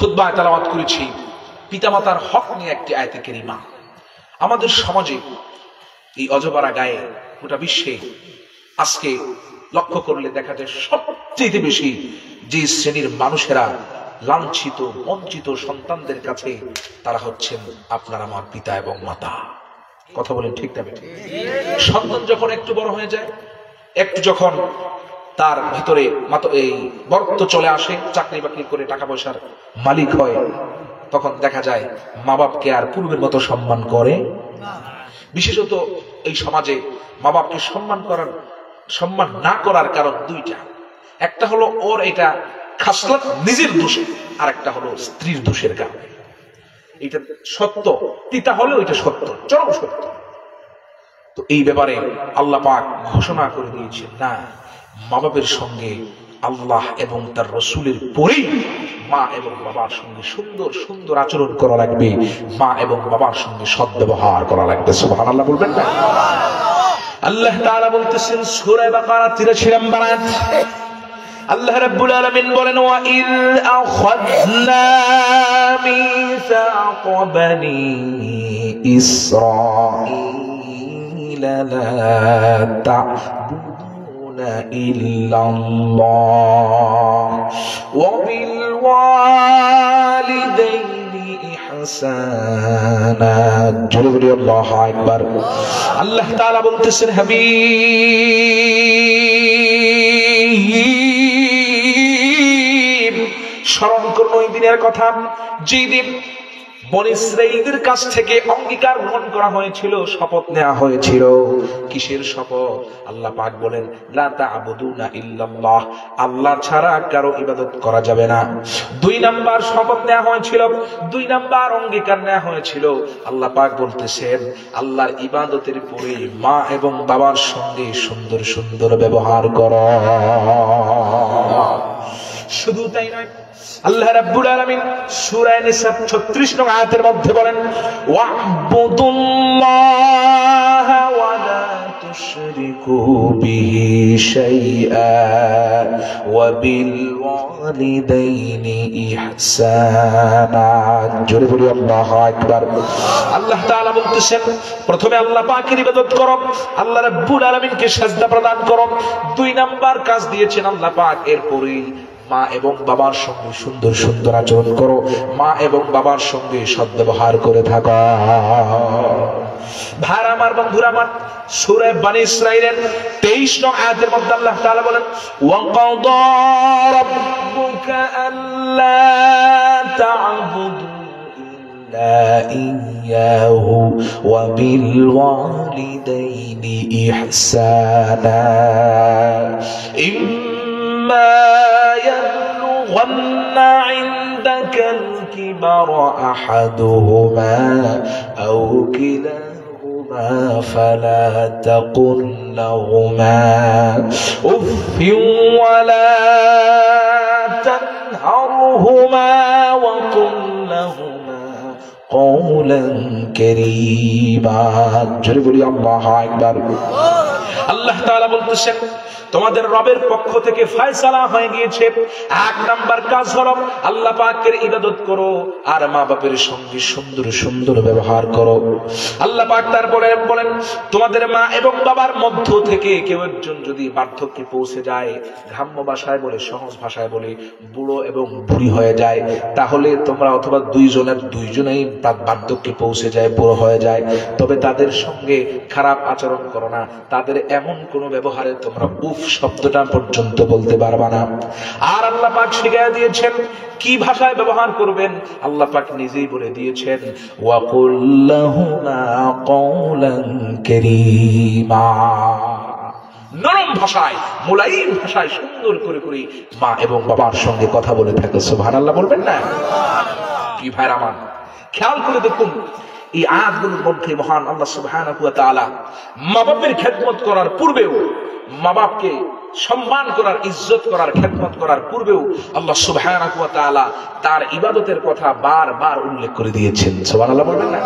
খুতবায় তেলাওয়াত করেছি পিতামাতার হক নিয়ে একটি আয়াতে কারিমা। আমাদের সমাজে এই অজপাড়া গায়ে গোটা বিশ্বে আজকে লক্ষ্য করলে দেখা যায় সবচেয়ে বেশি যে শ্রেণীর মানুষেরা লাঞ্ছিত বঞ্চিত সন্তানদের কাছে তারা হচ্ছেন আপনার আমার পিতা এবং মাতা। কথা বলেন ঠিক না বেঠিক? সন্তান যখন একটু বড় হয়ে যায়, একটু যখন তার ভিতরে এই বরত্ব চলে আসে, চাকরি বাকরি করে টাকা পয়সার মালিক হয়, তখন দেখা যায় মা বাপকে আর পূর্বের মতো সম্মান করে। বিশেষত এই সমাজে মা বাপকে সম্মান না করার কারণ দুইটা। একটা হলো ওর এটা খাসলত নিজের দোষে, আর একটা হলো স্ত্রীর দোষের কারণে। এটা সত্য, তিতা হলেও এটা সত্য, চরম সত্য। তো এই ব্যাপারে আল্লাহ পাক ঘোষণা করে দিয়েছেন, না, মা বাপের সঙ্গে আল্লাহ এবং তার রসুলের পরেই মা এবং বাবার সঙ্গে সুন্দর সুন্দর আচরণ করা লাগবে, মা এবং বাবার সঙ্গে সদ্ব্যবহার করা লাগবে। সুবহানাল্লাহ বলবেন না? আল্লাহ তাআলা বলতেছেন সূরা বাকারা 83 নম্বর আয়াত, আল্লাহ রাব্বুল আলামিন বলেন, ওয়া ইয আখাযনা মিসাক বানি ইসরাঈলা লা তা'বুদুনা ইল্লাল্লাহ ওয়া বিল ওয়ালিদাইনি ইহসানা। জোরে বলি আল্লাহু আকবার। আল্লাহ তাআলা বলতেছেন, হাবিব স্মরণ করুন ওই দিনের কথা, যেই দিন বনী ইসরাঈলের কাছ থেকে অঙ্গীকার গ্রহণ করা হয়েছিল, শপথ নেওয়া হয়েছিল। কিসের শপথ? আল্লাহ পাক বলেন, লা তা'বুদুনা ইল্লাল্লাহ, আল্লাহ ছাড়া কারো ইবাদত করা যাবে না। 2 নাম্বার শপথ নেওয়া হয়েছিল, 2 নাম্বার অঙ্গীকার নেওয়া হয়েছিল। আল্লাহ পাক বলতেছেন, আল্লাহর ইবাদতের পরে মা এবং বাবার সঙ্গে সুন্দর সুন্দর ব্যবহার করো। শুধু তাই নয়, আল্লাহ রাব্বুল আলামিন সূরা নিসা 36 নং আয়াতের মধ্যে বলেন, ওয়া'বুদুল্লাহা ওয়া লা তুশরিকু বিহি শাইআ ওয়া বিল ওয়ালিদাইনি ইহসানা। জোরে বলি আল্লাহু আকবার। আল্লাহ তাআলা বলতেছেন, প্রথমে আল্লাহ পাকের ইবাদত করো, আল্লাহ রাব্বুল আলামিনকে সিজদা প্রদান করো। 2 নাম্বার কাজ দিয়েছেন আল্লাহ পাক, এরপরেই মা এবং বাবার সঙ্গে সুন্দর সুন্দর আচরণ করো, মা এবং বাবার সঙ্গে সদ্ব্যবহার করে থাকো। ভাই আমার, বন্ধুরা আমার, সূরা বনী ইসরাঈলের 23 নং আয়াতের মধ্যে আল্লাহ তাআলা বলেন, ওয়া ক্বাদা রাব্বুকা আল্লা তা'বুদু ইল্লা ইয়্যাহু ওয়া বিল ওয়ালিদাইনি ইহসানা ইম্মা يبلغن عندك الكبر أحدهما أو كلاهما فلا تقل لهما أف ولا تنهرهما وقل لهما قولا كريما। জোরে বলি আল্লাহু আকবার। আল্লাহ তাআলা বলতেছেন, তোমাদের রবের পক্ষ থেকে ফয়সালা হয়ে গিয়েছে, 1 নাম্বার কাজ হলো আল্লাহ পাকের ইবাদত করো আর মা বাপের সঙ্গে সুন্দর সুন্দর ব্যবহার করো। আল্লাহ পাক তারপরে বলেন, তোমাদের মা এবং বাবার মধ্য থেকে কেউ একজন যদি বার্ধক্যে পৌঁছে যায়, গ্রাম্য ভাষায় বলে, সহজ ভাষায় বলে বুড়ো এবং বুড়ি হয়ে যায়, তাহলে তোমরা অথবা দুইজনেই বার্ধক্যে পৌঁছে যায়, বুড়ো হয়ে যায়, তবে তাদের সঙ্গে খারাপ আচরণ করো না, তাদের এমন কোন ব্যবহারে তোমরা উফ শব্দটা পর্যন্ত বলতে পারবা না। আর আল্লাহ পাক শিখিয়ে দিয়েছেন কি ভাষায় ব্যবহার করবেন, আল্লাহ পাক নিজেই বলে দিয়েছেন, ওয়া কুল লাহুমা কওলান কারীমা। নরম ভাষায়, মুলায়িম ভাষায় সুন্দর করে করে মা এবং বাবার সঙ্গে কথা বলে থাকে। সুবহানাল্লাহ বলবেন না? কি ভাইরা আমার, খেয়াল করে দেখুন এই আয়াতগুলোর মধ্যে মহান আল্লাহ সুবহানাহু ওয়া তাআলা মা বাপের খেদমত করার পূর্বেও, মা বাপকে সম্মান করার, ইজ্জত করার, খেদমত করার পূর্বেও আল্লাহ সুবহানাহু ওয়া তাআলা তার ইবাদতের কথা বারবার উল্লেখ করে দিয়েছেন। সুবহানাল্লাহ বলবেন না?